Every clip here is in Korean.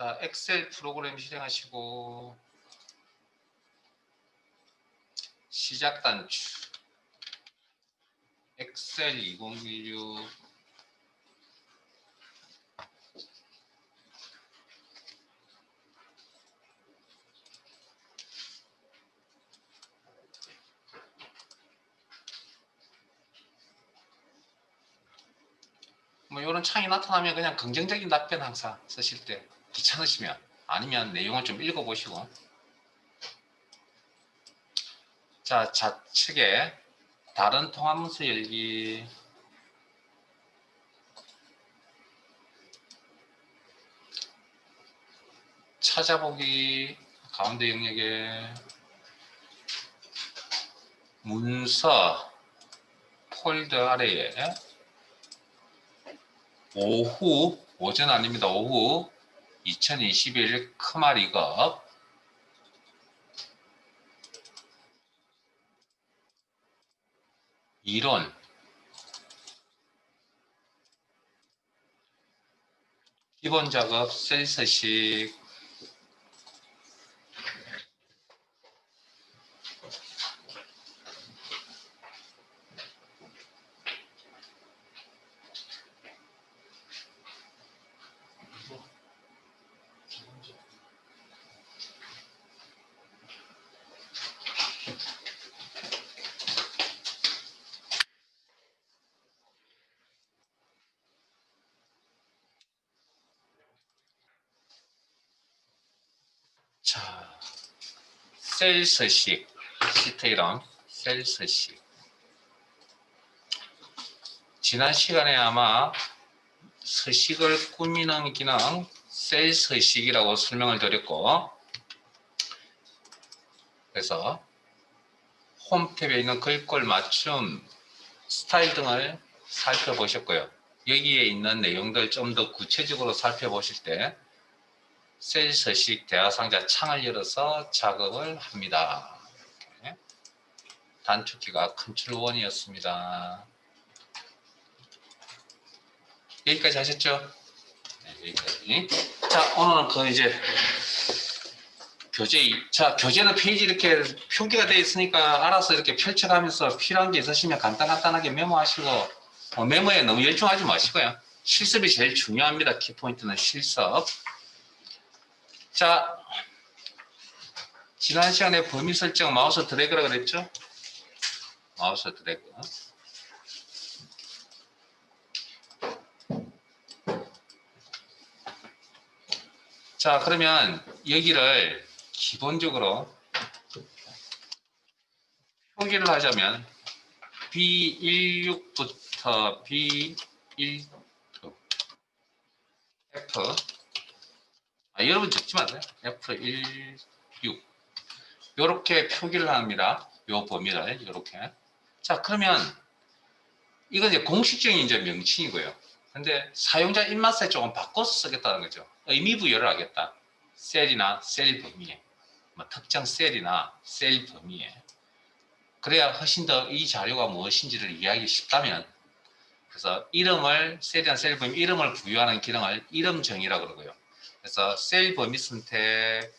자, 엑셀 프로그램 실행하시고 시작 단추 엑셀 2016 뭐 이런 창이 나타나면 그냥 긍정적인 답변 항상 쓰실 때 귀찮으시면 아니면 내용을 좀 읽어보시고 자 좌측에 다른 통합문서 열기 찾아보기 가운데 영역에 문서 폴더 아래에 오후 오전 아닙니다. 오후 2021 크마리거 이론 기본 작업 셀서식 자 셀서식 시트 이름 셀서식 지난 시간에 아마 서식을 꾸미는 기능 셀 서식이라고 설명을 드렸고 그래서 홈 탭에 있는 글꼴 맞춤 스타일 등을 살펴보셨고요. 여기에 있는 내용들 좀 더 구체적으로 살펴보실 때 셀 서식 대화상자 창을 열어서 작업을 합니다. 이렇게. 단축키가 컨트롤 1이었습니다. 여기까지 하셨죠? 네, 여기까지. 자, 오늘은 그 이제 교재는 페이지 이렇게 표기가 되어 있으니까 알아서 이렇게 펼쳐가면서 필요한 게 있으시면 간단하게 메모하시고 메모에 너무 열중하지 마시고요. 실습이 제일 중요합니다. 키포인트는 실습. 자, 지난 시간에 범위 설정 마우스 드래그라고 그랬죠? 마우스 드래그. 자, 그러면 여기를 기본적으로 표기를 하자면 B16부터 B1 F 여러분 적지 마세요. F16 이렇게 표기를 합니다. 요 범위를 이렇게. 자, 그러면 이건 이제 공식적인 이제 명칭이고요. 근데 사용자 입맛에 조금 바꿔서 쓰겠다는 거죠. 의미 부여를 하겠다. 셀이나 셀 범위에, 뭐 특정 셀이나 셀 범위에. 그래야 훨씬 더 이 자료가 무엇인지를 이해하기 쉽다면, 그래서 이름을 셀이나 셀 범위 이름을 부여하는 기능을 이름 정의라고 그러고요. 그래서 셀 범위 선택.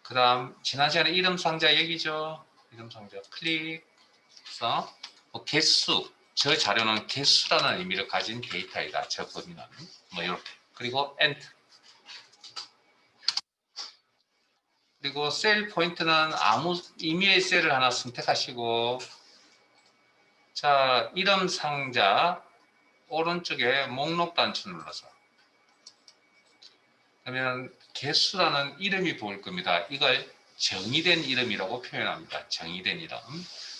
그다음 지난 시간에 이름 상자 여기죠. 이름 상자 클릭해서 뭐 개수. 저 자료는 개수라는 의미를 가진 데이터이다. 저 범위는 뭐 이렇게. 그리고 엔터. 그리고 셀 포인트는 아무 의미의 셀을 하나 선택하시고 자, 이름 상자 오른쪽에 목록 단추 눌러서 그러면 개수라는 이름이 보일 겁니다. 이걸 정의된 이름이라고 표현합니다. 정의된 이름.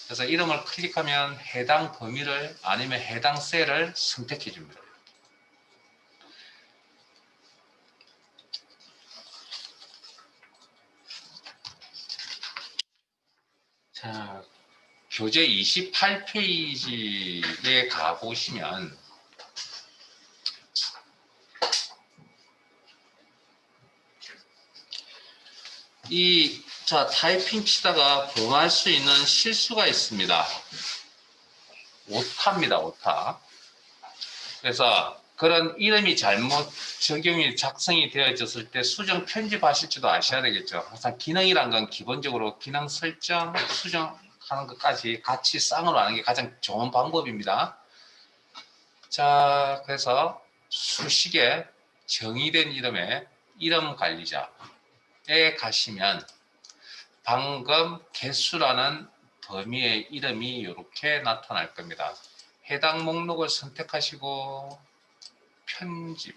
그래서 이름을 클릭하면 해당 범위를 아니면 해당 셀을 선택해 줍니다. 자, 교재 28페이지에 가보시면 자, 타이핑 치다가 범할 수 있는 실수가 있습니다. 오타입니다, 오타. 그래서 그런 이름이 잘못 적용이 작성이 되어졌을 때 수정 편집하실 줄도 아셔야 되겠죠. 항상 기능이란 건 기본적으로 기능 설정, 수정하는 것까지 같이 쌍으로 하는 게 가장 좋은 방법입니다. 자, 그래서 수식에 정의된 이름의 이름 관리자에 가시면 방금 개수라는 범위의 이름이 이렇게 나타날 겁니다. 해당 목록을 선택하시고 편집.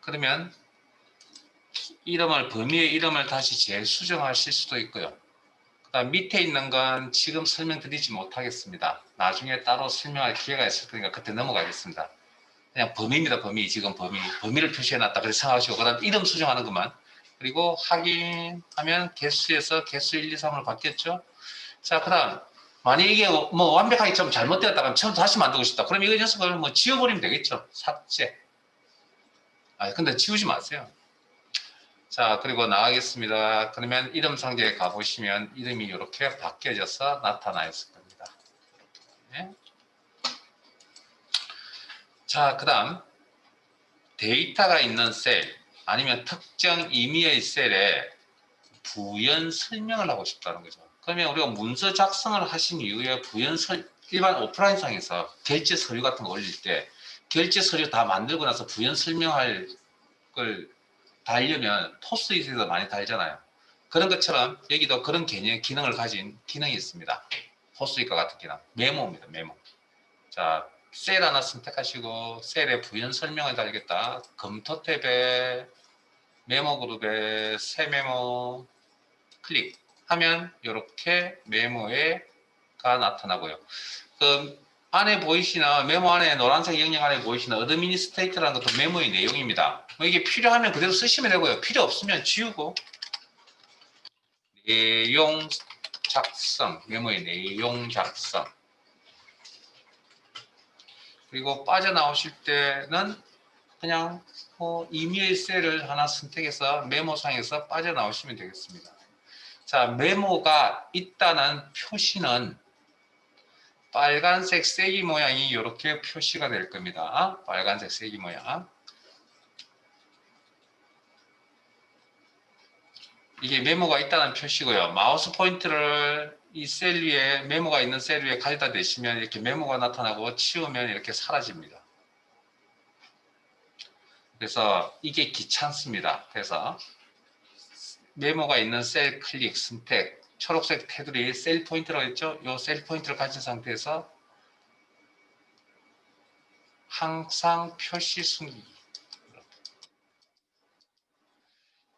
그러면 범위의 이름을 다시 재수정하실 수도 있고요. 그다음 밑에 있는 건 지금 설명드리지 못하겠습니다. 나중에 따로 설명할 기회가 있을 거니까 그때 넘어가겠습니다. 그냥 범위입니다. 범위를 표시해놨다. 그래서 생각하시고 그다음 이름 수정하는 것만. 그리고 확인하면 개수에서 개수 1, 2, 3으로 바뀌었죠. 자, 그다음 만약에 이게 뭐 완벽하게 좀 잘못되었다면 처음부터 다시 만들고 싶다. 그럼 이거 녀석을 뭐 지워버리면 되겠죠. 삭제. 근데 지우지 마세요. 자, 그리고 나가겠습니다. 그러면 이름 상자에 가보시면 이름이 이렇게 바뀌어져서 나타나 있을 겁니다. 네. 자, 그 다음 데이터가 있는 셀 아니면 특정 의미의 셀에 부연 설명을 하고 싶다는 거죠. 그러면 우리가 문서 작성을 하신 이후에 일반 오프라인상에서 결제 서류 같은 거 올릴 때 결제 서류 다 만들고 나서 부연 설명할 걸 달려면 포스트잇에서 많이 달잖아요. 그런 것처럼 여기도 그런 기능을 가진 기능이 있습니다. 포스트잇과 같은 기능. 메모입니다. 메모. 자, 셀 하나 선택하시고 셀에 부연 설명을 달겠다. 검토 탭에 메모 그룹에 새 메모 클릭하면 이렇게 메모가 나타나고요. 그 안에 보이시나 메모 안에 노란색 영역 안에 보이시나 어드미니스트레이터라는 것도 메모의 내용입니다. 이게 필요하면 그대로 쓰시면 되고요. 필요 없으면 지우고 내용 작성, 메모의 내용 작성. 그리고 빠져나오실 때는 그냥 임의의 셀을 하나 선택해서 메모상에서 빠져나오시면 되겠습니다. 자, 메모가 있다는 표시는 빨간색 세기 모양이 이렇게 표시가 될 겁니다. 빨간색 세기 모양. 이게 메모가 있다는 표시고요. 마우스 포인트를 이 셀 위에 메모가 있는 셀 위에 가져다 대시면 이렇게 메모가 나타나고 치우면 이렇게 사라집니다. 그래서 이게 귀찮습니다. 그래서 메모가 있는 셀 클릭, 선택, 초록색 테두리 셀 포인트라고 했죠? 이 셀 포인트를 가진 상태에서 항상 표시 숨기기.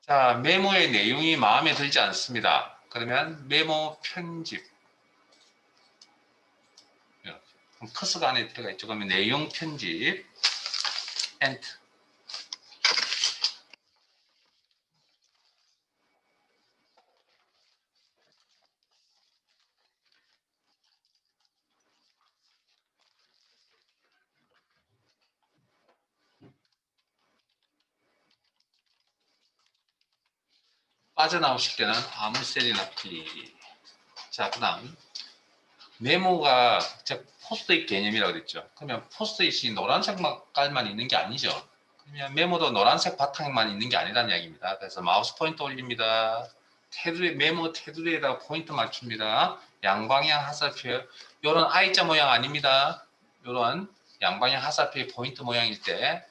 자, 메모의 내용이 마음에 들지 않습니다. 그러면 메모 편집. 커서가 안에 들어가 있죠. 그러면 내용 편집. 엔터. 빠져나오실 때는 아무 셀이나 클릭. 자, 그 다음 메모가 포스트잇 개념이라고 그랬죠. 그러면 포스트잇이 노란색 깔만 있는 게 아니죠. 그러면 메모도 노란색 바탕만 있는 게 아니라는 이야기입니다. 그래서 마우스 포인트 올립니다. 메모 테두리에다가 포인트 맞춥니다. 양방향 화살표, 이런 I자 모양 아닙니다. 이런 양방향 화살표의 포인트 모양일 때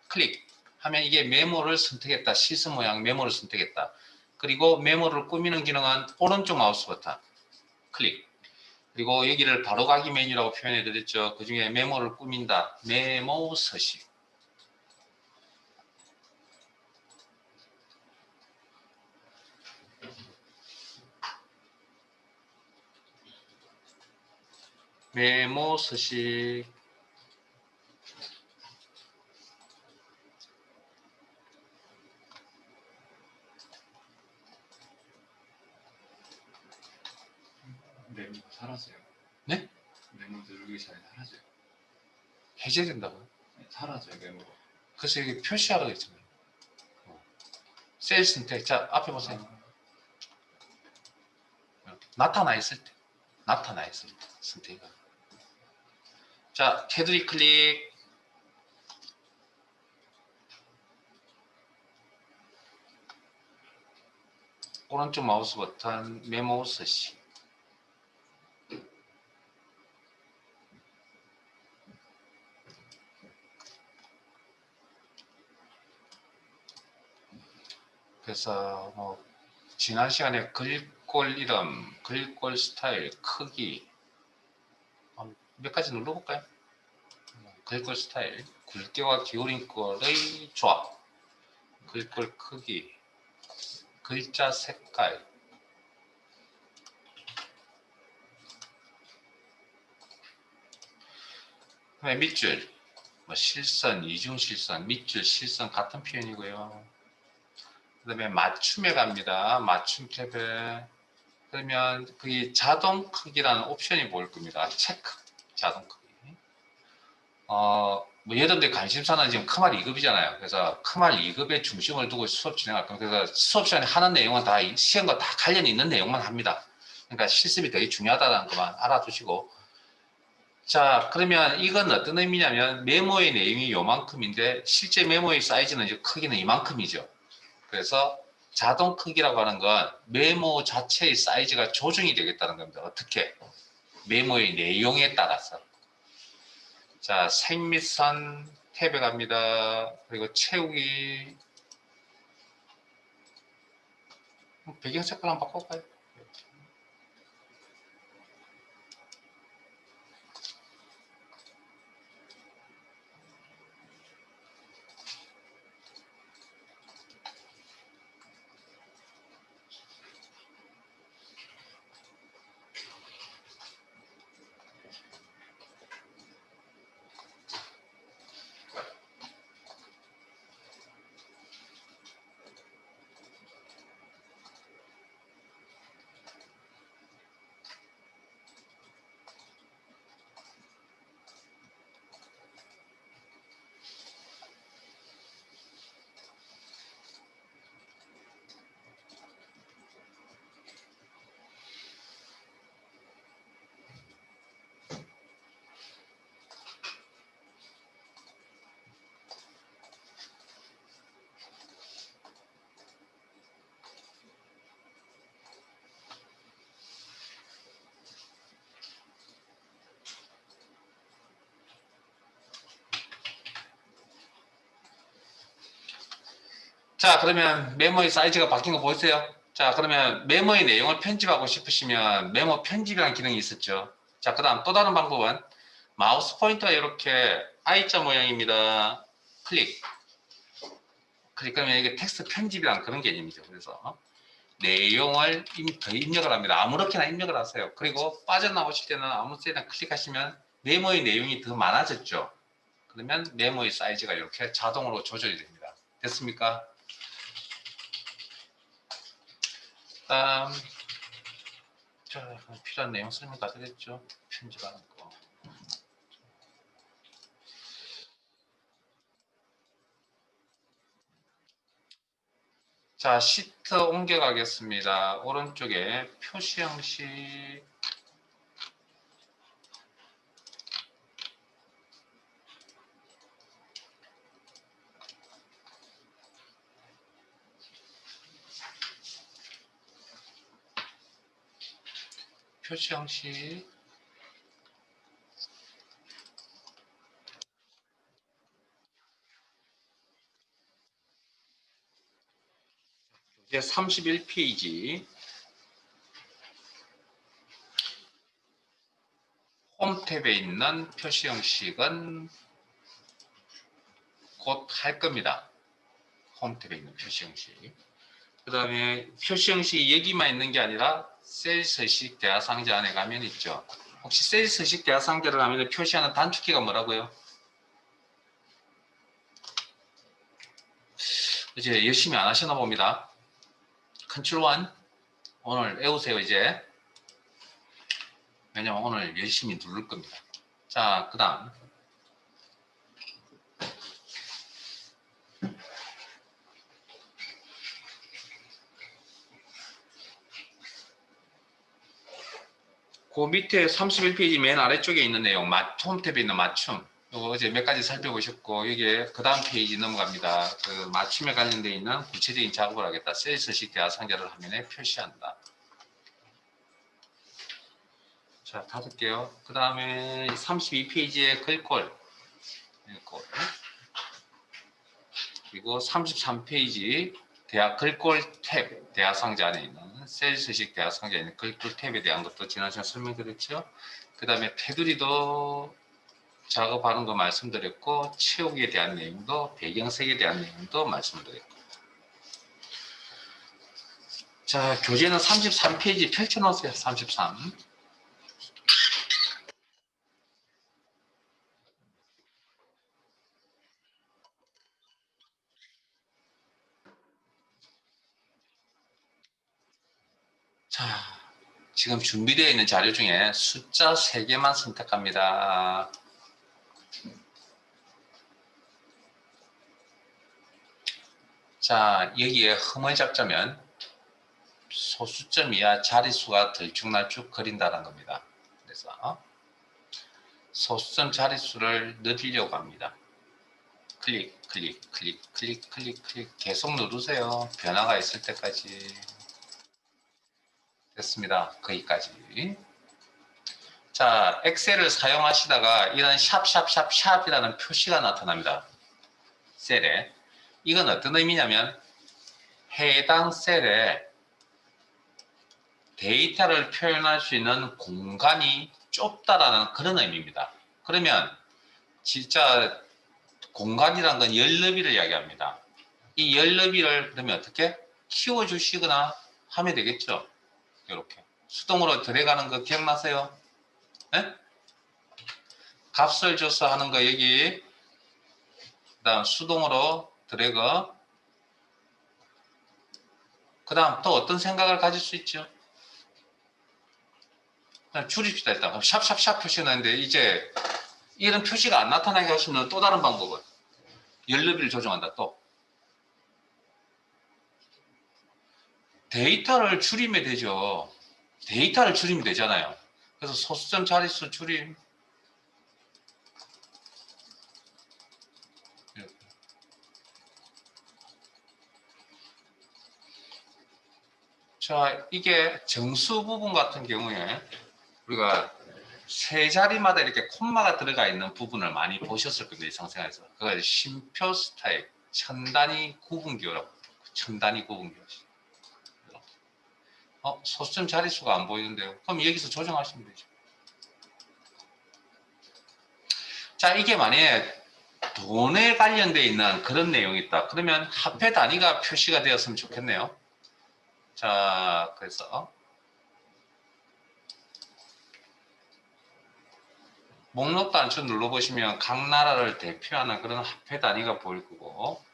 클릭하면 이게 메모를 선택했다. 시스 모양 메모를 선택했다. 그리고 메모를 꾸미는 기능은 오른쪽 마우스 버튼 클릭. 그리고 여기를 바로가기 메뉴라고 표현해 드렸죠. 그 중에 메모를 꾸민다. 메모 서식. 메모 서식. 메모 사라져요. 네? 메모 누르기 전에 사라져요. 해제된다고요? 네, 사라져요 메모가. 그래서 여기 표시하라고 했잖아요. 셀 선택. 자, 앞에 보세요. 나타나 있을 때 선택이 자, 테두리 클릭. 오른쪽 마우스 버튼 메모 서식. 그래서 뭐 지난 시간에 글꼴 이름, 글꼴 스타일, 크기 몇 가지 눌러볼까요? 글꼴 스타일, 굵게와 기울인 꼴의 조합, 글꼴 크기, 글자 색깔, 그다음에 밑줄, 뭐 실선, 이중실선, 밑줄, 실선 같은 표현이고요. 그 다음에 맞춤에 갑니다. 맞춤 탭에 그러면 그게 자동 크기라는 옵션이 보일 겁니다. 체크, 자동 크기. 뭐 여러분들 관심사는 지금 크말 2급이잖아요. 그래서 크말 2급에 중심을 두고 수업 진행할 겁니다. 그래서 수업 시간에 하는 내용은 다 시험과 다 관련이 있는 내용만 합니다. 그러니까 실습이 되게 중요하다는 것만 알아두시고. 자, 그러면 이건 어떤 의미냐면 메모의 내용이 요만큼인데 실제 메모의 사이즈는 이제 크기는 이만큼이죠. 그래서 자동 크기라고 하는 건 메모 자체의 사이즈가 조정이 되겠다는 겁니다. 어떻게? 메모의 내용에 따라서. 자, 색 및 선 탭에 갑니다. 그리고 채우기. 배경 색깔 한번 바꿔볼까요? 자, 그러면 메모의 사이즈가 바뀐 거 보이세요? 자, 그러면 메모의 내용을 편집하고 싶으시면 메모 편집이라는 기능이 있었죠. 자, 그 다음 또 다른 방법은 마우스 포인터가 이렇게 I자 모양입니다. 클릭. 그러면 이게 텍스트 편집이란 그런 개념이죠. 그래서 내용을 더 입력을 합니다. 아무렇게나 입력을 하세요. 그리고 빠져나오실 때는 아무 때나 클릭하시면 메모의 내용이 더 많아졌죠. 그러면 메모의 사이즈가 이렇게 자동으로 조절이 됩니다. 됐습니까? 다음, 자, 필요한 내용 설명 다 드렸죠. 편집하는 거. 자, 시트 옮겨가겠습니다. 오른쪽에 표시 형식. 표시 형식. 이제 31페이지. 홈 탭에 있는 표시 형식은 곧 할 겁니다. 홈 탭에 있는 표시 형식. 그 다음에 표시 형식이 여기만 있는 게 아니라 셀 서식 대화 상자 안에 가면 있죠. 혹시 셀 서식 대화 상자를 하면 표시하는 단축키가 뭐라고요? 이제 열심히 안 하시나 봅니다. 컨트롤 1 오늘 외우세요 이제. 왜냐면 오늘 열심히 누를 겁니다. 자, 그 다음 그 밑에 31페이지 맨 아래쪽에 있는 내용, 홈탭에 있는 맞춤. 요거 어제 몇 가지 살펴보셨고, 이게 그 다음 페이지 넘어갑니다. 그 맞춤에 관련되어 있는 구체적인 작업을 하겠다. 셀스식 대화상자를 화면에 표시한다. 자, 닫을게요. 그 다음에 32페이지의 글꼴. 그리고 33페이지 대화 글꼴 탭, 대화상자 안에 있는 셀스식 대화상자에 있는 글꼴 탭에 대한 것도 지난 시간에 설명드렸죠. 그 다음에 테두리도 작업하는 거 말씀드렸고, 채우기에 대한 내용도, 배경색에 대한 내용도 말씀드렸고. 자, 교재는 33페이지 펼쳐놓으세요. 33. 자, 지금 준비되어 있는 자료 중에 숫자 3개만 선택합니다. 자, 여기에 흠을 잡자면 소수점 이하 자릿수가 들쭉날쭉 그린다는 겁니다. 그래서 소수점 자릿수를 늘리려고 합니다. 클릭, 클릭, 클릭, 클릭, 클릭, 클릭 계속 누르세요. 변화가 있을 때까지. 됐습니다. 거기까지. 자, 엑셀을 사용하시다가 이런 샵샵샵샵이라는 표시가 나타납니다. 셀에. 이건 어떤 의미냐면 해당 셀에 데이터를 표현할 수 있는 공간이 좁다라는 그런 의미입니다. 그러면 진짜 공간이란 건 열너비를 이야기합니다. 이 열너비를 그러면 어떻게 키워주시거나 하면 되겠죠. 이렇게 수동으로 들어가는 거 기억나세요? 네? 값을 줘서 하는 거 여기, 그 다음 수동으로 드래그, 그 다음 또 어떤 생각을 가질 수 있죠? 줄입시다. 일단 샵샵샵 표시가 나는데 이제 이런 표시가 안 나타나게 할 수 있는 또 다른 방법은 열너비를 조정한다. 또 데이터를 줄이면 되죠. 데이터를 줄이면 되잖아요. 그래서 소수점 자릿수 줄임. 자, 이게 정수 부분 같은 경우에 우리가 세 자리마다 이렇게 콤마가 들어가 있는 부분을 많이 보셨을 건데, 일상생활에서. 그걸 쉼표 스타일, 천단위 구분기호라고. 천단위 구분기호. 소수점 자릿수가 안 보이는데요. 그럼 여기서 조정하시면 되죠. 자, 이게 만약에 돈에 관련되어 있는 그런 내용이 있다. 그러면 화폐 단위가 표시가 되었으면 좋겠네요. 자, 그래서 목록 단추 눌러보시면 각 나라를 대표하는 그런 화폐 단위가 보일 거고,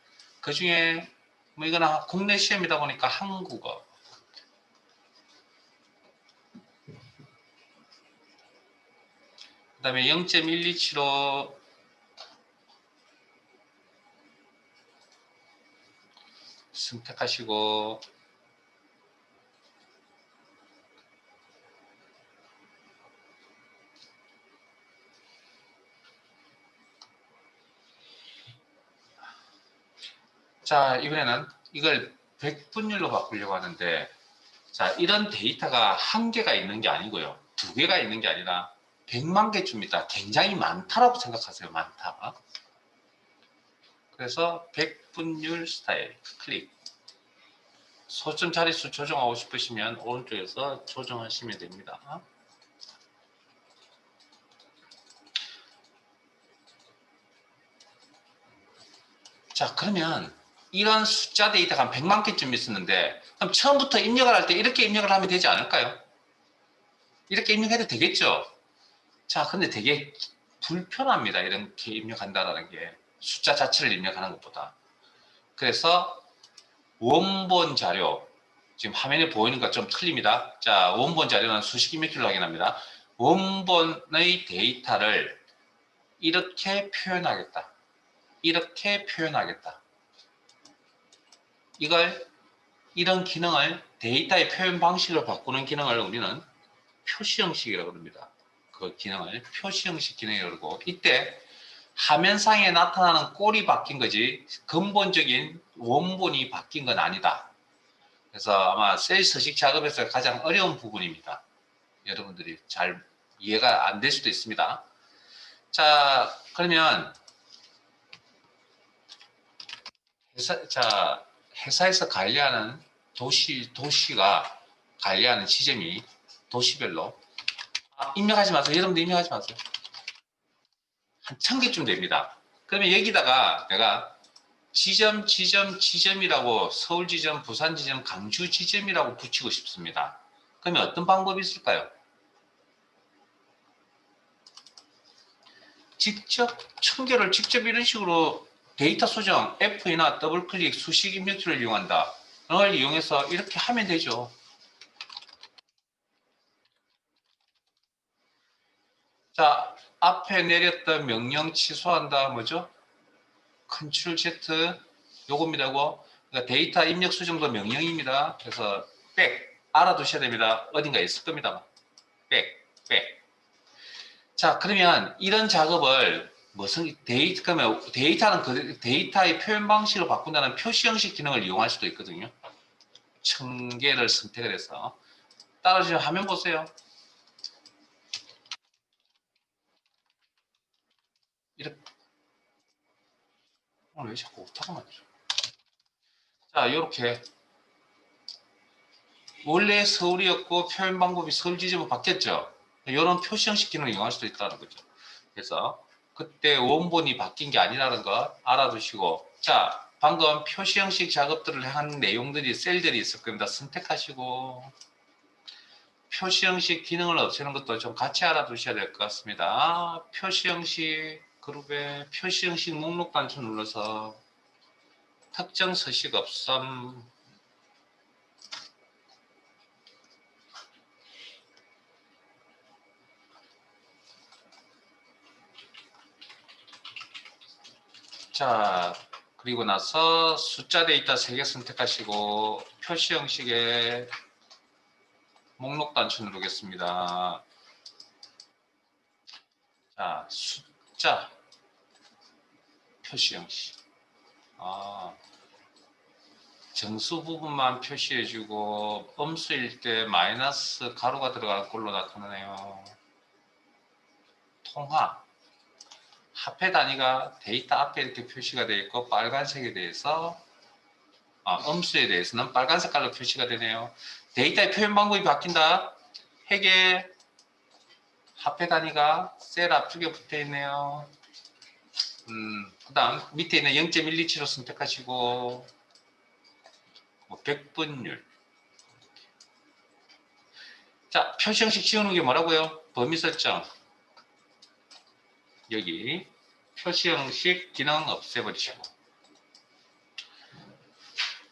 그 중에 뭐 이거는 국내 시험이다 보니까 한국어, 그 다음에 0.127로 선택하시고, 자, 이번에는 이걸 100분율로 바꾸려고 하는데, 자, 이런 데이터가 한 개가 있는 게 아니고요. 두 개가 있는 게 아니라 100만 개쯤이다. 굉장히 많다라고 생각하세요. 많다. 그래서 100분율 스타일 클릭. 소점 자릿수 조정하고 싶으시면 오른쪽에서 조정하시면 됩니다. 자, 그러면 이런 숫자 데이터가 한 100만 개쯤 있었는데, 그럼 처음부터 입력을 할 때 이렇게 입력을 하면 되지 않을까요? 이렇게 입력해도 되겠죠? 자, 근데 되게 불편합니다. 이렇게 입력한다라는 게. 숫자 자체를 입력하는 것보다. 그래서 원본 자료, 지금 화면에 보이는 것 좀 틀립니다. 자, 원본 자료는 수식 입력키로 확인합니다. 원본의 데이터를 이렇게 표현하겠다. 이렇게 표현하겠다. 이런 기능을, 데이터의 표현 방식을 바꾸는 기능을 우리는 표시 형식이라고 합니다. 그 기능을 표시 형식 기능이라고 그러고, 이때 화면상에 나타나는 꼴이 바뀐 거지 근본적인 원본이 바뀐 건 아니다. 그래서 아마 셀 서식 작업에서 가장 어려운 부분입니다. 여러분들이 잘 이해가 안 될 수도 있습니다. 자, 그러면 회사에서 관리하는 도시가 관리하는 지점이 도시별로, 입력하지 마세요. 여러분들 입력하지 마세요. 한 1000개쯤 됩니다. 그러면 여기다가 내가 지점이라고 서울 지점, 부산 지점, 강주 지점이라고 붙이고 싶습니다. 그러면 어떤 방법이 있을까요? 직접 1000개를 직접 이런 식으로 데이터 수정, F나 더블 클릭, 수식 입력기를 이용한다. 를 이용해서 이렇게 하면 되죠. 자, 앞에 내렸던 명령 취소한다. 뭐죠? 컨트롤 Z 요겁니다. 이거. 그러니까 데이터 입력 수정도 명령입니다. 그래서 백 알아두셔야 됩니다. 어딘가에 있을 겁니다. 백. 자, 그러면 이런 작업을 그러면 데이터는 데이터의 표현 방식을 바꾼다는 표시 형식 기능을 이용할 수도 있거든요. 1000개를 선택을 해서 따라서 화면 보세요. 이렇게 왜 자꾸 오타가 나죠? 자, 이렇게 원래 서울이었고 표현 방법이 서울 지점으로 바뀌었죠. 이런 표시 형식 기능을 이용할 수도 있다는 거죠. 그래서 그때 원본이 바뀐 게 아니라는 거 알아두시고, 자, 방금 표시 형식 작업들을 한 내용들이 셀들이 있을 겁니다. 선택하시고 표시 형식 기능을 없애는 것도 좀 같이 알아두셔야 될 것 같습니다. 표시 형식 그룹에 표시 형식 목록 단추 눌러서 특정 서식 없음, 자, 그리고 나서 숫자 데이터 3개 선택하시고 표시 형식에 목록 단추 누르겠습니다. 자, 숫자 표시 형식. 정수 부분만 표시해주고 음수일 때 마이너스 가로가 들어가는 꼴로 나타나네요. 통화. 화폐 단위가 데이터 앞에 이렇게 표시가 되어 있고 빨간색에 대해서 음수에 대해서는 빨간 색깔로 표시가 되네요. 데이터의 표현 방법이 바뀐다. 핵에 화폐 단위가 셀 앞쪽에 붙어 있네요. 그 다음 밑에 있는 0.127로 선택하시고 100분율. 자, 표시 형식 지우는 게 뭐라고요? 범위 설정. 여기 표시 형식 기능 없애버리시고.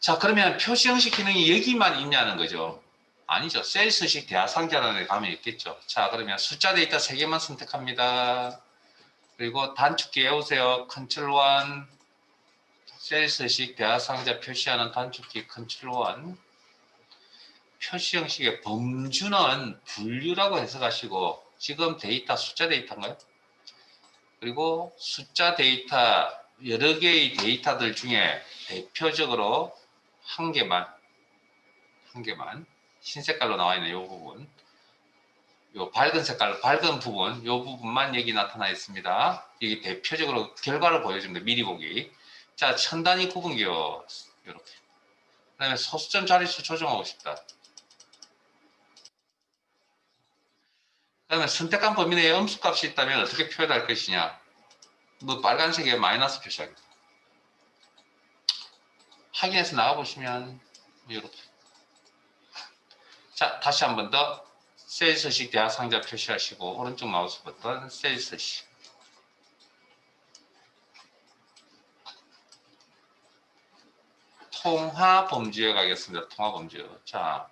자, 그러면 표시 형식 기능이 여기만 있냐는 거죠. 아니죠. 셀 서식 대하상자라는 데 가면 있겠죠. 자, 그러면 숫자 데이터 3개만 선택합니다. 그리고 단축키 외우세요. 컨트롤 1. 셀 서식 대하상자 표시하는 단축키 컨트롤 1. 표시 형식의 범주는 분류라고 해석하시고, 지금 데이터 숫자 데이터인가요? 그리고 숫자 데이터 여러 개의 데이터들 중에 대표적으로 한 개만 흰색깔로 나와 있는 이 부분, 요 밝은 색깔로 밝은 부분, 이 부분만 여기 나타나 있습니다. 여기 대표적으로 결과를 보여줍니다. 미리 보기. 자, 천단위 구분기호 이렇게. 그다음에 소수점 자릿수 조정하고 싶다. 그다음에 선택한 범위 내에 음수값이 있다면 어떻게 표현할 것이냐. 뭐 빨간색에 마이너스 표시하겠다. 확인해서 나와보시면 이렇게. 자, 다시 한 번 더 셀 서식 대하 상자 표시하시고 오른쪽 마우스 버튼 셀 서식. 통화 범주에 가겠습니다. 통화 범주. 자,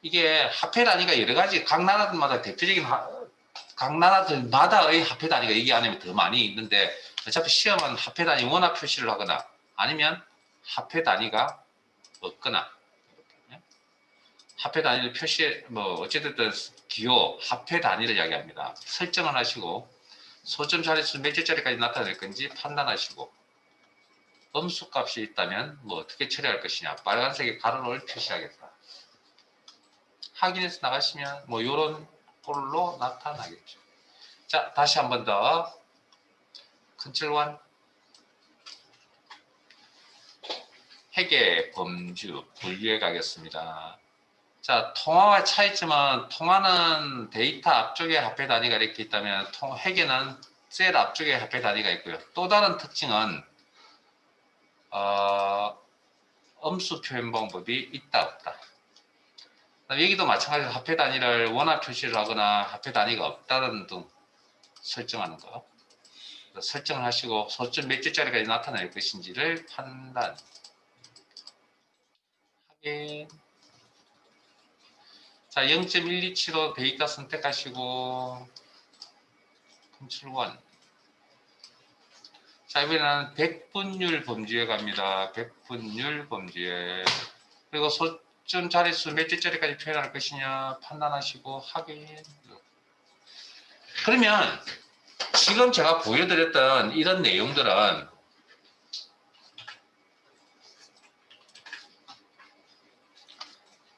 이게 화폐 단위가 여러 가지 각 나라들마다 대표적인 각 나라들마다의 화폐 단위가 여기 안에 더 많이 있는데 어차피 시험은 화폐 단위 원화 표시를 하거나 아니면 화폐 단위가 없거나 화폐 단위를 표시 어쨌든 기호, 화폐 단위를 이야기합니다. 설정을 하시고 소점 자릿수 몇 개짜리까지 나타낼 건지 판단하시고 음수값이 있다면 뭐 어떻게 처리할 것이냐. 빨간색의 가로를 표시하겠다. 확인해서 나가시면 뭐 이런 꼴로 나타나겠죠. 자, 다시 한 번 더 컨트롤 1 회계 범주 분류해 가겠습니다. 자, 통화와 차이점은 통화는 데이터 앞쪽에 화폐 단위가 이렇게 있다면 회계는 셀 앞쪽에 화폐 단위가 있고요. 또 다른 특징은 음수 표현 방법이 있다 없다. 여기도 마찬가지로 화폐 단위를 원화 표시를 하거나 화폐 단위가 없다는 등 설정하는 거. 설정을 하시고 소점 몇 개짜리까지 나타낼 것인지를 판단. 확인. 자, 0.127로 데이터 선택하시고 컨트롤 1. 자, 이번에는 백분율 범주에 갑니다. 백분율 범주에. 그리고 소점 자릿수 몇 개짜리까지 표현할 것이냐 판단하시고 확인. 그러면 지금 제가 보여드렸던 이런 내용들은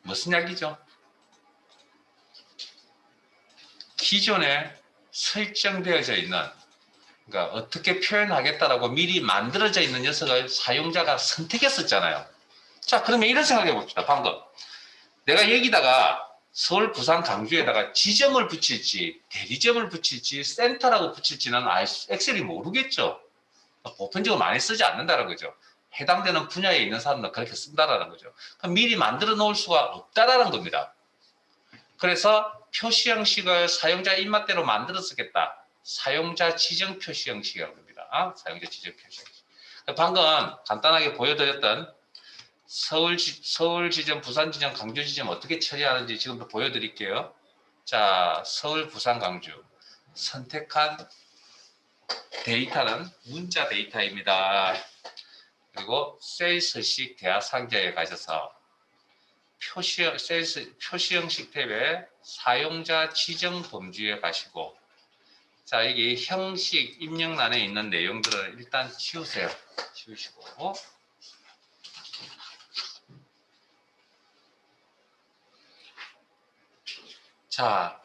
무슨 이야기죠? 기존에 설정되어져 있는, 그러니까 어떻게 표현하겠다라고 미리 만들어져 있는 녀석을 사용자가 선택했었잖아요. 자, 그러면 이런 생각해 봅시다. 방금 내가 여기다가 서울, 부산, 강주에다가 지점을 붙일지 대리점을 붙일지 센터라고 붙일지는 엑셀이 모르겠죠. 보편적으로 많이 쓰지 않는다는 거죠. 해당되는 분야에 있는 사람은 그렇게 쓴다라는 거죠. 그럼 미리 만들어 놓을 수가 없다라는 겁니다. 그래서 표시 형식을 사용자 입맛대로 만들어 쓰겠다. 사용자 지정 표시 형식이라고 합니다. 사용자 지정 표시 형식. 방금 간단하게 보여드렸던 서울 지점, 부산 지점, 강주 지점 어떻게 처리하는지 지금부터 보여드릴게요. 자, 서울, 부산, 강주 선택한 데이터는 문자 데이터입니다. 그리고 세일스식 대화 상자에 가셔서 표시 형식 탭에 사용자 지정 범주에 가시고, 자, 여기 형식 입력란에 있는 내용들을 일단 지우세요. 지우시고, 자,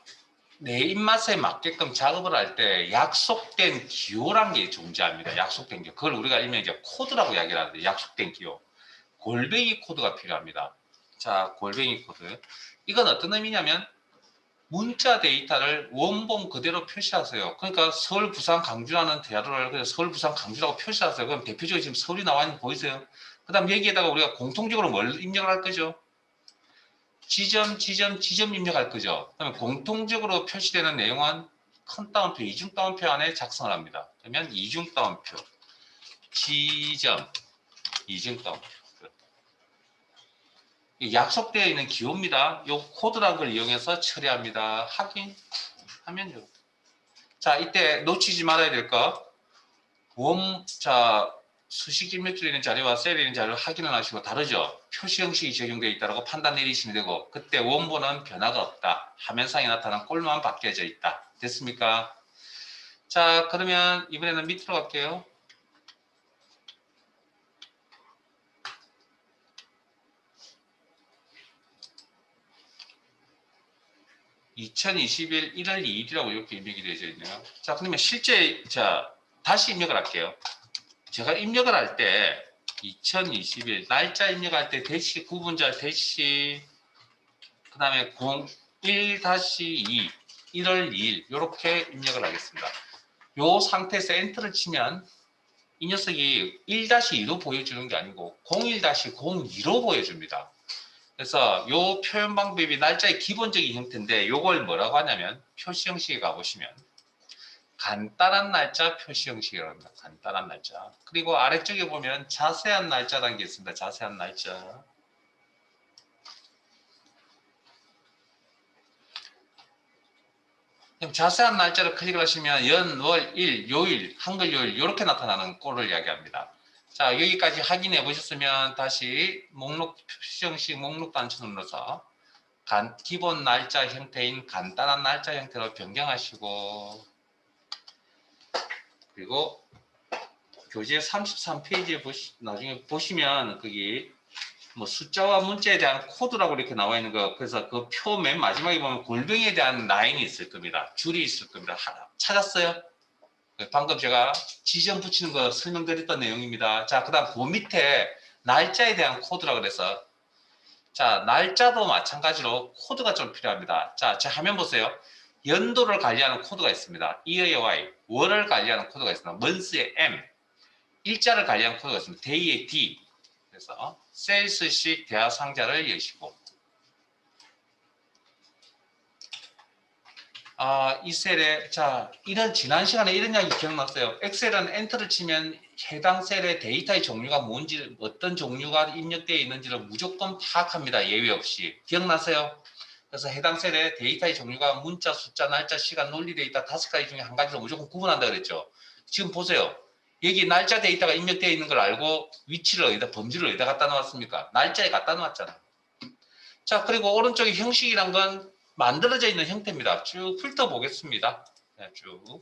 내 입맛에 맞게끔 작업을 할 때 약속된 기호란 게 존재합니다. 약속된 기호. 그걸 우리가 일명 이제 코드라고 이야기를 하는데, 약속된 기호. 골뱅이 코드가 필요합니다. 자, 골뱅이 코드. 이건 어떤 의미냐면 문자 데이터를 원본 그대로 표시하세요. 그러니까 서울, 부산, 강주라는 대화를 그냥 서울, 부산, 강주라고 표시하세요. 그럼 대표적으로 지금 서울이 나와 있는 거 보이세요? 그 다음 여기에다가 우리가 공통적으로 뭘 입력을 할 거죠? 지점 입력할 거죠. 그러면 공통적으로 표시되는 내용은 큰 따옴표, 이중 따옴표 안에 작성을 합니다. 그러면 이중 따옴표, 지점, 이중 따옴표. 약속되어 있는 기호입니다. 이 코드라는 걸 이용해서 처리합니다. 확인하면요. 자, 이때 놓치지 말아야 될 거. 자, 수식 입력줄에 있는 자료와 셀에 있는 자료를 확인을 하시고 다르죠. 표시 형식이 적용되어 있다고 판단 내리시면 되고, 그때 원본은 변화가 없다. 화면상에 나타난 꼴만 바뀌어져 있다. 됐습니까? 자, 그러면 이번에는 밑으로 갈게요. (2021) 1월 2일이라고 이렇게 입력이 되어 있네요. 자, 그러면 실제, 자, 다시 입력을 할게요. 제가 입력을 할 때 2021 날짜 입력할 때 대시 구분자 대시 그 다음에 01-2 1월 2일 이렇게 입력을 하겠습니다. 이 상태에서 엔터를 치면 이 녀석이 1-2로 보여주는 게 아니고 01-02로 보여줍니다. 그래서 이 표현 방법이 날짜의 기본적인 형태인데 이걸 뭐라고 하냐면 표시 형식에 가보시면 간단한 날짜 표시 형식이라고 합니다. 간단한 날짜. 그리고 아래쪽에 보면 자세한 날짜라는 게 있습니다. 자세한 날짜. 그럼 자세한 날짜를 클릭을 하시면 연, 월, 일, 요일, 한글 요일 이렇게 나타나는 꼴을 이야기합니다. 자, 여기까지 확인해 보셨으면 다시 목록 표시 형식 목록 단추 눌러서 기본 날짜 형태인 간단한 날짜 형태로 변경하시고, 그리고 교재 33페이지에 나중에 보시면 거기 뭐 숫자와 문자에 대한 코드라고 이렇게 나와 있는 거, 그래서 그 표 맨 마지막에 보면 골뱅이에 대한 라인이 있을 겁니다. 줄이 있을 겁니다. 찾았어요? 방금 제가 지점 붙이는 거 설명드렸던 내용입니다. 자, 그 다음 그 밑에 날짜에 대한 코드라 그래서, 자, 날짜도 마찬가지로 코드가 좀 필요합니다. 자, 제 화면 보세요. 연도를 관리하는 코드가 있습니다. year의 Y, 월을 관리하는 코드가 있습니다. month의 M, 일자를 관리하는 코드가 있습니다. day의 D. 그래서 셀스식 대화 상자를 여시고, 이 셀에, 자, 지난 시간에 이런 이야기 기억났어요. 엑셀은 엔터를 치면 해당 셀의 데이터의 종류가 뭔지, 어떤 종류가 입력되어 있는지를 무조건 파악합니다. 예외 없이. 기억나세요? 그래서 해당 셀의 데이터의 종류가 문자, 숫자, 날짜, 시간, 논리 데이터 5가지 중에 한 가지로 무조건 구분한다 그랬죠. 지금 보세요. 여기 날짜 데이터가 입력되어 있는 걸 알고 위치를 어디다, 범주를 어디다 갖다 놓았습니까? 날짜에 갖다 놓았잖아. 자, 그리고 오른쪽에 형식이란 건 만들어져 있는 형태입니다. 쭉 훑어보겠습니다. 네, 쭉.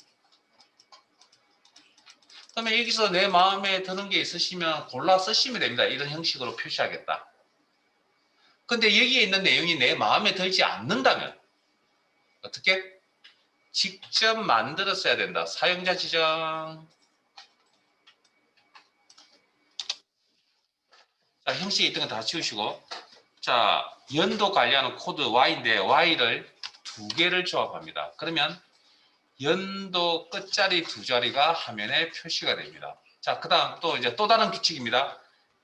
그러면 여기서 내 마음에 드는 게 있으시면 골라 쓰시면 됩니다. 이런 형식으로 표시하겠다. 근데 여기에 있는 내용이 내 마음에 들지 않는다면 어떻게? 직접 만들어 써야 된다. 사용자 지정. 자, 형식에 있던 거 다 지우시고, 자, 연도 관리하는 코드 Y인데 Y를 2개를 조합합니다. 그러면 연도 끝자리 2자리가 화면에 표시가 됩니다. 자, 그 다음 또 다른 규칙입니다.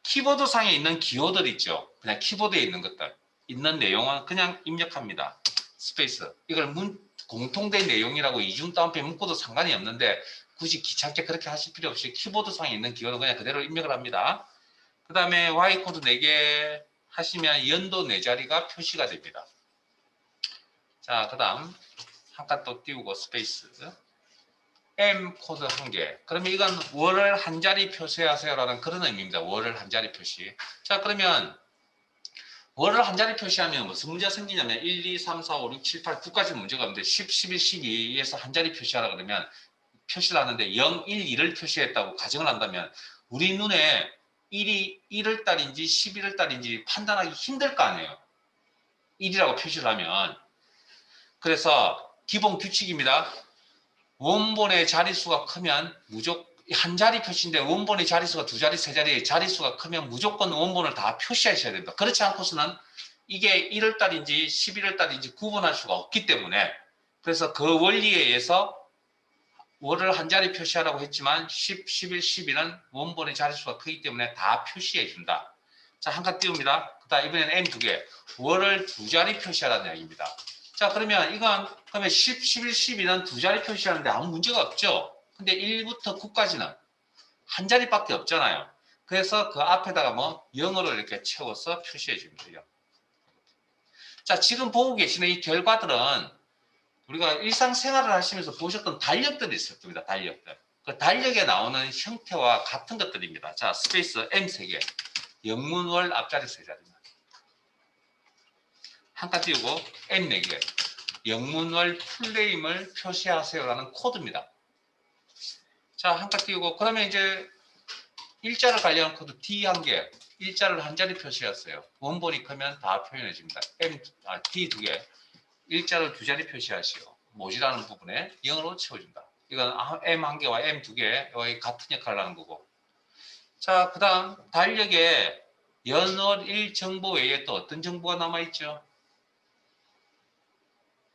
키보드 상에 있는 기호들 있죠. 그냥 키보드에 있는 것들. 있는 내용은 그냥 입력합니다. 스페이스. 이걸 공통된 내용이라고 이중 따옴표에 묶어도 상관이 없는데 굳이 귀찮게 그렇게 하실 필요 없이 키보드 상에 있는 기호는 그냥 그대로 입력을 합니다. 그 다음에 Y코드 4개 하시면 연도 4자리가 표시가 됩니다. 자, 그 다음 한 칸 또 띄우고 스페이스. M 코드 1개. 그러면 이건 월을 한 자리 표시하세요라는 그런 의미입니다. 월을 한 자리 표시. 자, 그러면 월을 한 자리 표시하면 무슨 문제가 생기냐면 1, 2, 3, 4, 5, 6, 7, 8, 9까지 문제가 없는데 10, 11, 12에서 한 자리 표시하라 그러면 표시를 하는데 0, 1, 2를 표시했다고 가정을 한다면 우리 눈에 1이 1월 달인지 11월 달인지 판단하기 힘들 거 아니에요. 1이라고 표시를 하면. 그래서 기본 규칙입니다. 원본의 자릿수가 크면 무조건 한 자리 표시인데 원본의 자릿수가 2자리, 3자리 자릿수가 크면 무조건 원본을 다 표시하셔야 됩니다. 그렇지 않고서는 이게 1월 달인지 11월 달인지 구분할 수가 없기 때문에 그래서 그 원리에 의해서 월을 한 자리 표시하라고 했지만 10, 11, 12는 원본의 자릿수가 크기 때문에 다 표시해 준다. 자, 한 칸 띄웁니다. 그다음 이번에는 N 2개. 월을 2자리 표시하라는 이야기입니다. 자, 그러면 그러면 10, 11, 12는 2자리 표시하는데 아무 문제가 없죠. 근데 1부터 9까지는 한 자리밖에 없잖아요. 그래서 그 앞에다가 뭐 0으로 이렇게 채워서 표시해 줍니다. 자, 지금 보고 계시는 이 결과들은 우리가 일상생활을 하시면서 보셨던 달력들이 있을 겁니다. 달력들. 그 달력에 나오는 형태와 같은 것들입니다. 자, 스페이스 M 3개. 영문월 앞자리 3자리입니다. 한 칸 띄우고 M 4개. 영문월 풀네임을 표시하세요라는 코드입니다. 자, 한 칸 띄우고 그러면 이제 일자를 관리하는 코드 D 1개. 일자를 한 자리 표시하세요. 원본이 크면 다 표현해 줍니다. D 2개. 일자를 2자리 표시하시오. 모지라는 부분에 0으로 채워준다. 이건 M 1개와 M 2개와 같은 역할을 하는 거고. 자, 그 다음 달력에 연월일 정보 외에 또 어떤 정보가 남아있죠?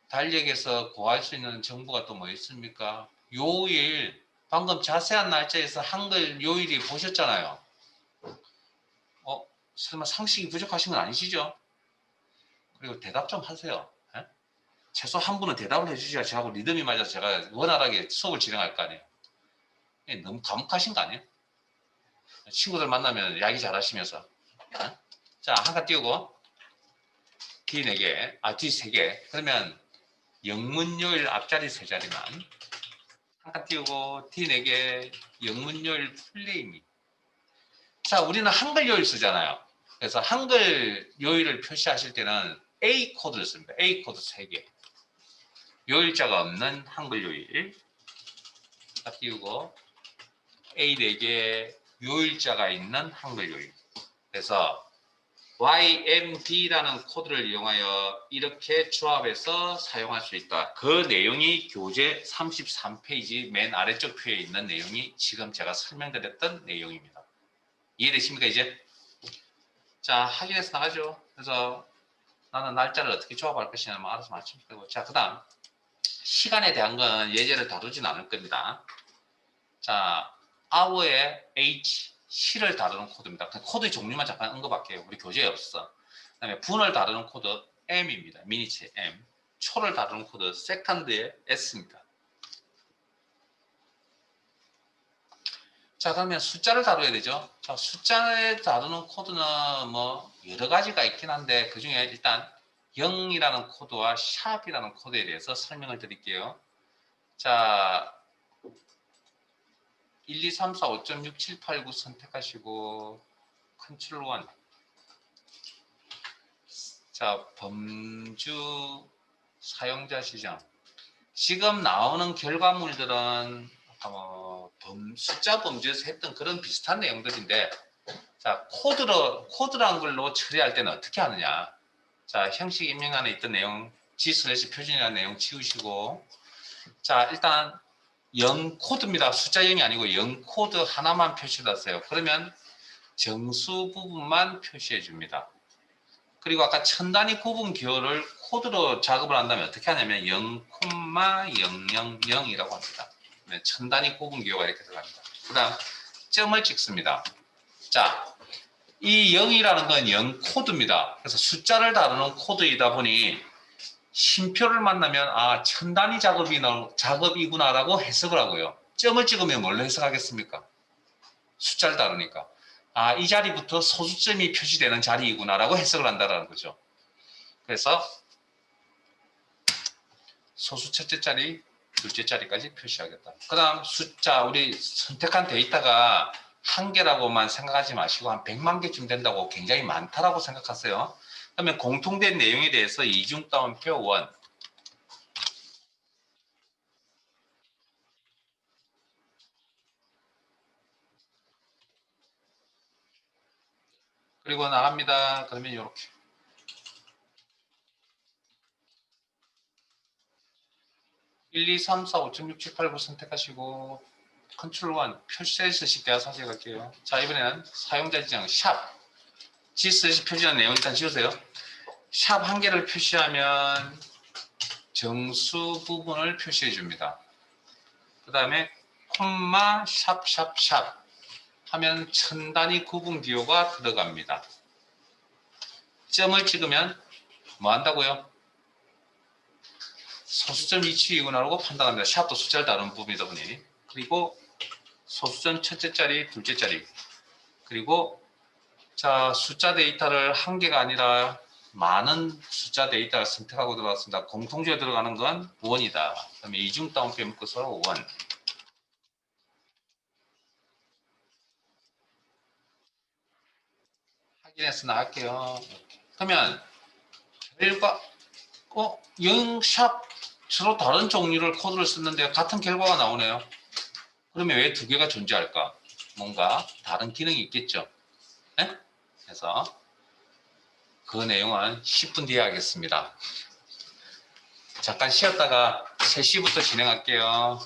달력에서 구할 수 있는 정보가 또 뭐 있습니까? 요일, 방금 자세한 날짜에서 한글 요일이 보셨잖아요. 설마 상식이 부족하신 건 아니시죠? 그리고 대답 좀 하세요. 에? 최소 한 분은 대답을 해주셔야 저하고 리듬이 맞아서 제가 원활하게 수업을 진행할 거 아니에요. 너무 과묵하신 거 아니에요? 친구들 만나면 이야기 잘하시면서. 에? 자, 한 칸 띄우고 D 4개, D 3개. 그러면 영문요일 앞자리 3자리만 한 칸 띄우고 D 4개, 영문요일 풀네임이. 자, 우리는 한글 요일 쓰잖아요. 그래서 한글 요일을 표시하실 때는 A 코드를 씁니다. A 코드 3개. 요일자가 없는 한글 요일 딱 띄우고 A 4개 요일자가 있는 한글 요일. 그래서 YMD라는 코드를 이용하여 이렇게 조합해서 사용할 수 있다. 그 내용이 교재 33페이지 맨 아래쪽 표에 있는 내용이 지금 제가 설명드렸던 내용입니다. 이해되십니까 이제? 자, 확인해서 나가죠. 그래서 나는 날짜를 어떻게 조합할 것이냐 뭐 알아서 맞추면 되고. 자, 그 다음 시간에 대한 건 예제를 다루진 않을 겁니다. 자, hour의 H, 시를 다루는 코드입니다. 코드의 종류만 잠깐 언급할게요. 우리 교재에 없어. 그 다음에 분을 다루는 코드 M입니다. 미니츠 M. 초를 다루는 코드 second의 S입니다. 자, 그러면 숫자를 다뤄야 되죠. 자, 숫자를 다루는 코드는 뭐 여러 가지가 있긴 한데 그 중에 일단 0이라는 코드와 샵이라는 코드에 대해서 설명을 드릴게요. 자, 1, 2, 3, 4, 5.6, 7, 8, 9 선택하시고 컨트롤 1. 자, 범주 사용자 지정. 지금 나오는 결과물들은 숫자 범주에서 했던 그런 비슷한 내용들인데, 자, 코드란 걸로 처리할 때는 어떻게 하느냐. 자, 형식 입력 안에 있던 내용, G/표준이라는 내용 지우시고, 자, 일단 0 코드입니다. 숫자 0이 아니고 0 코드 하나만 표시해놨어요. 그러면 정수 부분만 표시해 줍니다. 그리고 아까 천 단위 구분 기호를 코드로 작업을 한다면 어떻게 하냐면 0,000이라고 합니다. 네, 천 단위 구분 기호가 이렇게 들어갑니다. 그 다음 점을 찍습니다. 자, 이 0이라는 건 0 코드입니다. 그래서 숫자를 다루는 코드이다 보니 쉼표를 만나면 아, 천 단위 작업이구나라고 해석을 하고요. 점을 찍으면 뭘로 해석하겠습니까? 숫자를 다루니까. 아, 이 자리부터 소수점이 표시되는 자리이구나라고 해석을 한다는 거죠. 그래서 소수 첫째 자리, 둘째 자리까지 표시하겠다. 그 다음 숫자, 우리 선택한 데이터가 한 개라고만 생각하지 마시고 한 100만 개쯤 된다고 굉장히 많다라고 생각하세요. 그러면 공통된 내용에 대해서 이중 따옴표 1. 그리고 나갑니다. 그러면 이렇게. (1, 2, 3, 4, 5.6, 7, 8, 9) 선택하시고 컨트롤 1 표시셀 식대화 사색할게요. 자, 이번에는 사용자 지정 샵 G/표시한 내용 일단 지우세요. 샵 한 개를 표시하면 정수 부분을 표시해 줍니다. 그 다음에 콤마 샵샵샵 하면 천 단위 구분 기호가 들어갑니다. 점을 찍으면 뭐 한다고요? 소수점 위치이구나라고 판단합니다. 샵도 숫자를 다루는 부분이다 보니. 그리고 소수점 첫째 자리, 둘째 자리. 그리고 자, 숫자 데이터를 한 개가 아니라 많은 숫자 데이터를 선택하고 들어갔습니다. 공통주에 들어가는 건 1이다. 그다음에 이중 따옴표 묶어서 1. 확인해서 나갈게요. 이렇게. 그러면 결과 0샵 서로 다른 종류를 코드를 썼는데 같은 결과가 나오네요. 그러면 왜 두 개가 존재할까? 뭔가 다른 기능이 있겠죠. 네? 그래서 그 내용은 10분 뒤에 하겠습니다. 잠깐 쉬었다가 3시부터 진행할게요.